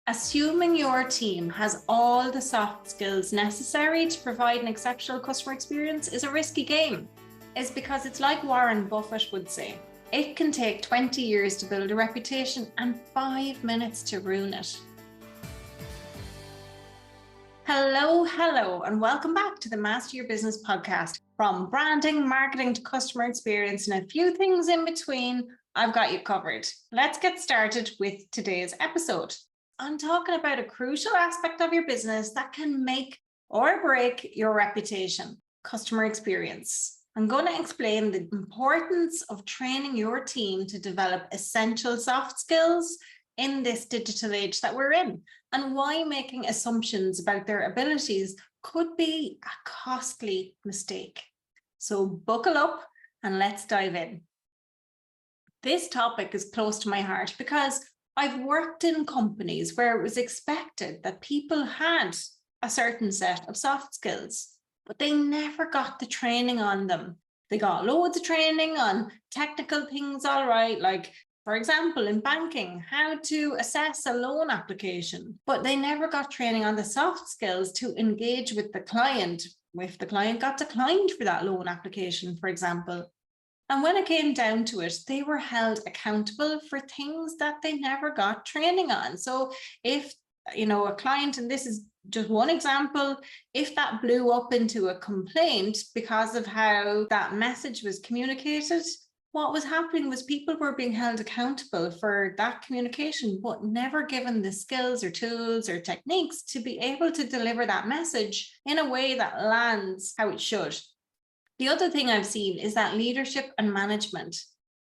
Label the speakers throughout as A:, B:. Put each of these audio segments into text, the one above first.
A: Assuming your team has all the soft skills necessary to provide an exceptional customer experience is a risky game. It's because it's like Warren Buffett would say, it can take 20 years to build a reputation and 5 minutes to ruin it. Hello, and welcome back to the Master Your Business podcast. From branding, marketing to customer experience and a few things in between, I've got you covered. Let's get started with today's episode. I'm talking about a crucial aspect of your business that can make or break your reputation, customer experience. I'm going to explain the importance of training your team to develop essential soft skills in this digital age that we're in, and why making assumptions about their abilities could be a costly mistake. So buckle up and let's dive in. This topic is close to my heart because I've worked in companies where it was expected that people had a certain set of soft skills, but they never got the training on them. They got loads of training on technical things, all right, like, for example, in banking, how to assess a loan application, but they never got training on the soft skills to engage with the client if the client got declined for that loan application, for example. And when it came down to it, they were held accountable for things that they never got training on. So if, a client, and this is just one example, if that blew up into a complaint because of how that message was communicated, what was happening was people were being held accountable for that communication, but never given the skills or tools or techniques to be able to deliver that message in a way that lands how it should. The other thing I've seen is that leadership and management,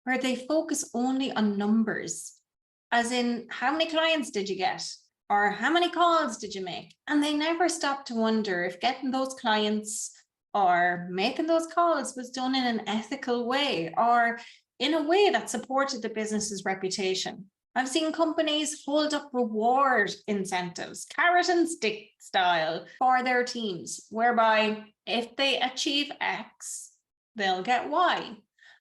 A: where they focus only on numbers, as in how many clients did you get or how many calls did you make? And they never stop to wonder if getting those clients or making those calls was done in an ethical way or in a way that supported the business's reputation. I've seen companies hold up reward incentives, carrot and stick style, for their teams, whereby if they achieve X, they'll get Y.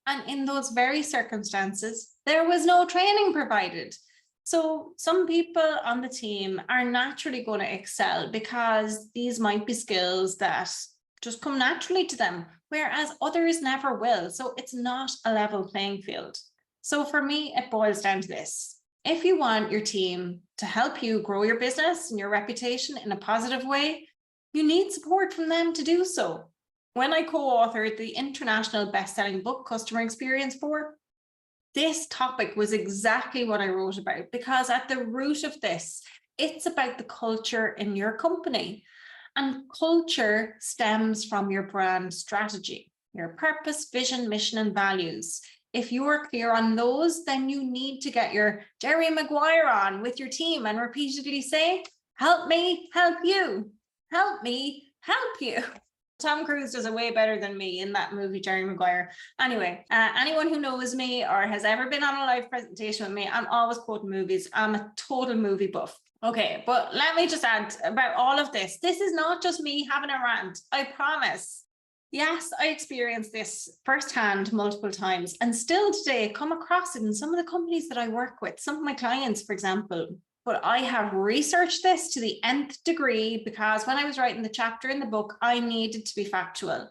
A: And in those very circumstances, there was no training provided. So some people on the team are naturally going to excel because these might be skills that just come naturally to them, whereas others never will. So it's not a level playing field. So for me, it boils down to this. If you want your team to help you grow your business and your reputation in a positive way, you need support from them to do so. When I co-authored the international best-selling book, Customer Experience 4, this topic was exactly what I wrote about, because at the root of this, it's about the culture in your company. And culture stems from your brand strategy, your purpose, vision, mission, and values. If you are clear on those, then you need to get your Jerry Maguire on with your team and repeatedly say, help me, help you, help me, help you. Tom Cruise does it way better than me in that movie, Jerry Maguire. Anyway, anyone who knows me or has ever been on a live presentation with me, I'm always quoting movies. I'm a total movie buff. Okay, but let me just add about all of this. This is not just me having a rant, I promise. Yes, I experienced this firsthand multiple times and still today come across it in some of the companies that I work with, some of my clients, for example. But I have researched this to the nth degree because when I was writing the chapter in the book, I needed to be factual.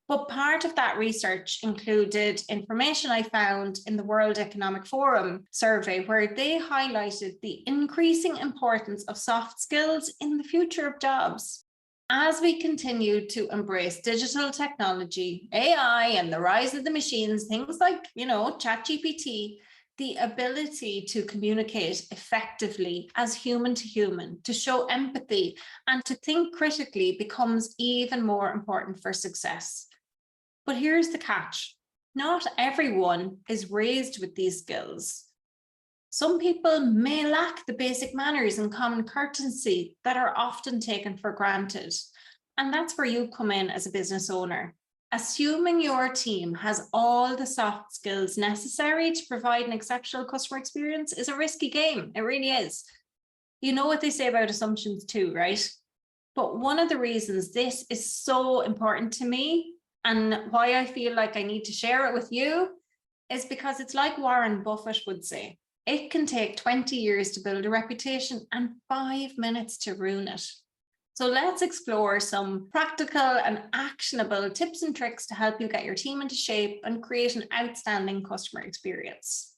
A: But part of that research included information I found in the World Economic Forum survey, where they highlighted the increasing importance of soft skills in the future of jobs. As we continue to embrace digital technology, AI, and the rise of the machines, things like, ChatGPT, the ability to communicate effectively as human to human, to show empathy, and to think critically becomes even more important for success. But here's the catch. Not everyone is raised with these skills. Some people may lack the basic manners and common courtesy that are often taken for granted. And that's where you come in as a business owner. Assuming your team has all the soft skills necessary to provide an exceptional customer experience is a risky game. It really is. You know what they say about assumptions too, right? But one of the reasons this is so important to me and why I feel like I need to share it with you is because it's like Warren Buffett would say, It can take 20 years to build a reputation and 5 minutes to ruin it. So let's explore some practical and actionable tips and tricks to help you get your team into shape and create an outstanding customer experience.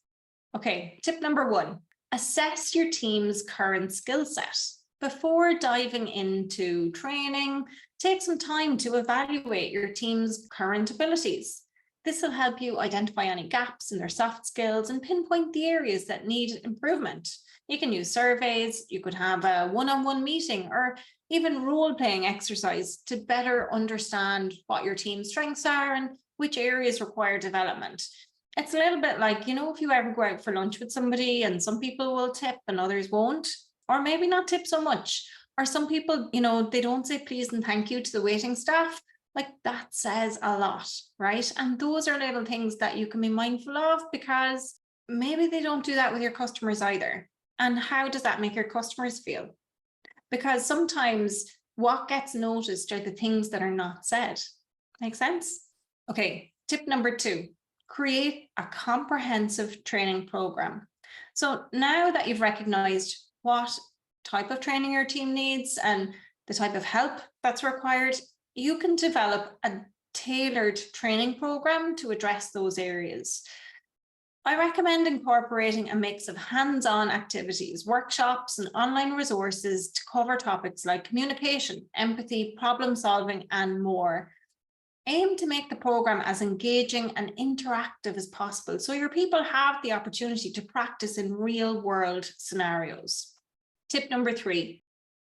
A: Okay, tip number 1, assess your team's current skill set. Before diving into training, take some time to evaluate your team's current abilities. This will help you identify any gaps in their soft skills and pinpoint the areas that need improvement. You can use surveys, you could have a one-on-one meeting, or even role-playing exercise to better understand what your team's strengths are and which areas require development. It's a little bit like, if you ever go out for lunch with somebody and some people will tip and others won't, or maybe not tip so much. Or some people, they don't say please and thank you to the waiting staff. Like, that says a lot, right? And those are little things that you can be mindful of, because maybe they don't do that with your customers either. And how does that make your customers feel? Because sometimes what gets noticed are the things that are not said. Make sense? Okay, tip number 2, create a comprehensive training program. So now that you've recognized what type of training your team needs and the type of help that's required, you can develop a tailored training program to address those areas. I recommend incorporating a mix of hands-on activities, workshops, and online resources to cover topics like communication, empathy, problem solving, and more. Aim to make the program as engaging and interactive as possible, so your people have the opportunity to practice in real-world scenarios. Tip number 3,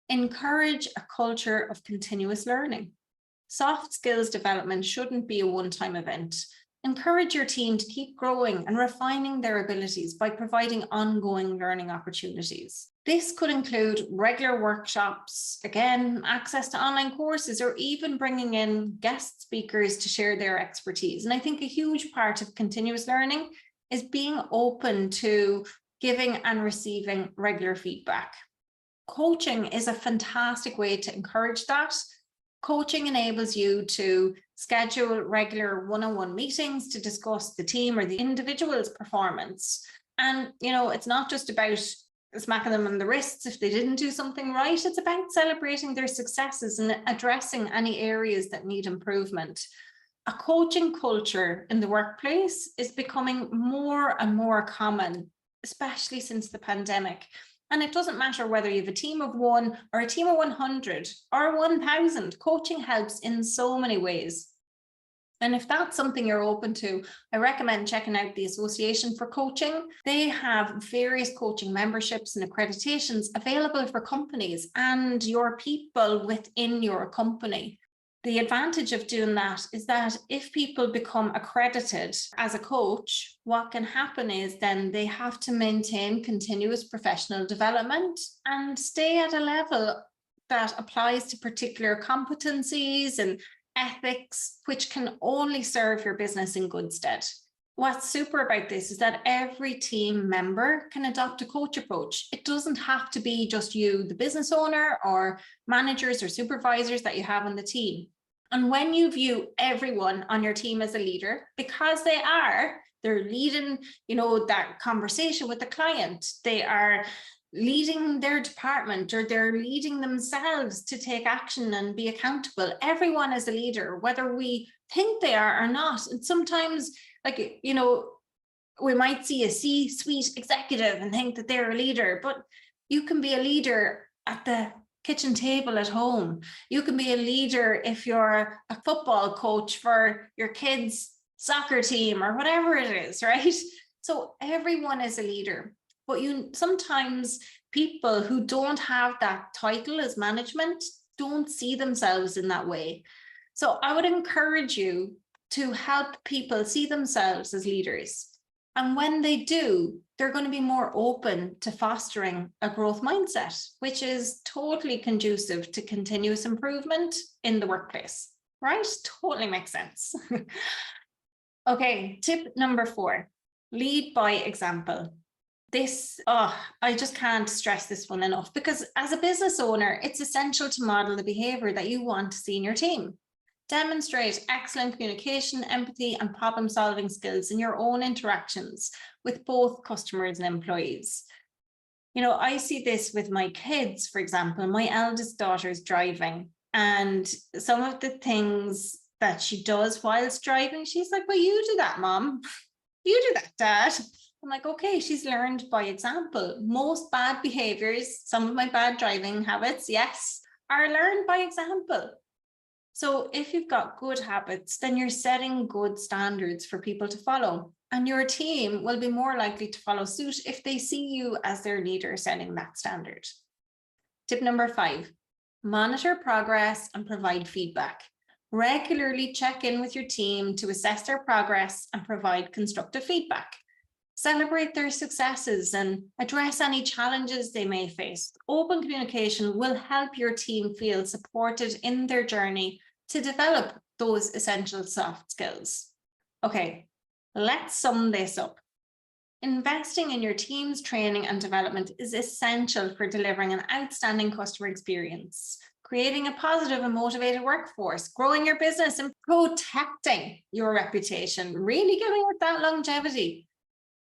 A: encourage a culture of continuous learning. Soft skills development shouldn't be a one-time event. Encourage your team to keep growing and refining their abilities by providing ongoing learning opportunities. This could include regular workshops, again, access to online courses, or even bringing in guest speakers to share their expertise. And I think a huge part of continuous learning is being open to giving and receiving regular feedback. Coaching is a fantastic way to encourage that. Coaching enables you to schedule regular one-on-one meetings to discuss the team or the individual's performance. And, it's not just about smacking them on the wrists if they didn't do something right. It's about celebrating their successes and addressing any areas that need improvement. A coaching culture in the workplace is becoming more and more common, especially since the pandemic. And it doesn't matter whether you have a team of 1 or a team of 100 or 1,000, coaching helps in so many ways. And if that's something you're open to, I recommend checking out the Association for Coaching. They have various coaching memberships and accreditations available for companies and your people within your company. The advantage of doing that is that if people become accredited as a coach, what can happen is then they have to maintain continuous professional development and stay at a level that applies to particular competencies and ethics, which can only serve your business in good stead. What's super about this is that every team member can adopt a coach approach. It doesn't have to be just you, the business owner, or managers or supervisors that you have on the team. And when you view everyone on your team as a leader, because they're leading, that conversation with the client, they are leading their department, or they're leading themselves to take action and be accountable. Everyone is a leader, whether we think they are or not. And sometimes, we might see a C-suite executive and think that they're a leader, but you can be a leader at the kitchen table at home. You can be a leader if you're a football coach for your kids' soccer team or whatever it is, right? So everyone is a leader, but sometimes people who don't have that title as management don't see themselves in that way. So I would encourage you to help people see themselves as leaders. And when they do, they're going to be more open to fostering a growth mindset, which is totally conducive to continuous improvement in the workplace, right? Totally makes sense. Okay, tip number 4, lead by example. I just can't stress this one enough, because as a business owner, it's essential to model the behavior that you want to see in your team. Demonstrate excellent communication, empathy, and problem-solving skills in your own interactions with both customers and employees. I see this with my kids, for example. My eldest daughter is driving, and some of the things that she does whilst driving, she's like, well, you do that, Mom. You do that, Dad. I'm like, okay, she's learned by example. Most bad behaviors, some of my bad driving habits, yes, are learned by example. So if you've got good habits, then you're setting good standards for people to follow, and your team will be more likely to follow suit if they see you as their leader setting that standard. Tip number 5, monitor progress and provide feedback. Regularly check in with your team to assess their progress and provide constructive feedback. Celebrate their successes and address any challenges they may face. Open communication will help your team feel supported in their journey to develop those essential soft skills. Okay, let's sum this up. Investing in your team's training and development is essential for delivering an outstanding customer experience, creating a positive and motivated workforce, growing your business, and protecting your reputation, really giving it that longevity.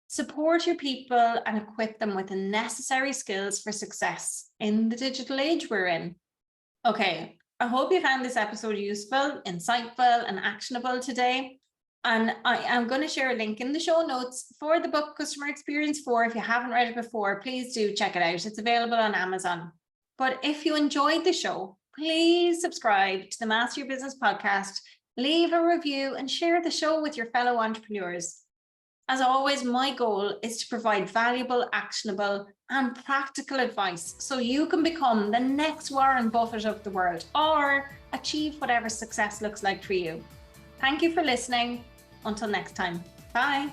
A: Support your people and equip them with the necessary skills for success in the digital age we're in. Okay, I hope you found this episode useful, insightful, and actionable today. And I am going to share a link in the show notes for the book Customer Experience 4. If you haven't read it before, please do check it out. It's available on Amazon. But if you enjoyed the show, please subscribe to the Master Your Business podcast, leave a review, and share the show with your fellow entrepreneurs. As always, my goal is to provide valuable, actionable, and practical advice so you can become the next Warren Buffett of the world, or achieve whatever success looks like for you. Thank you for listening. Until next time. Bye.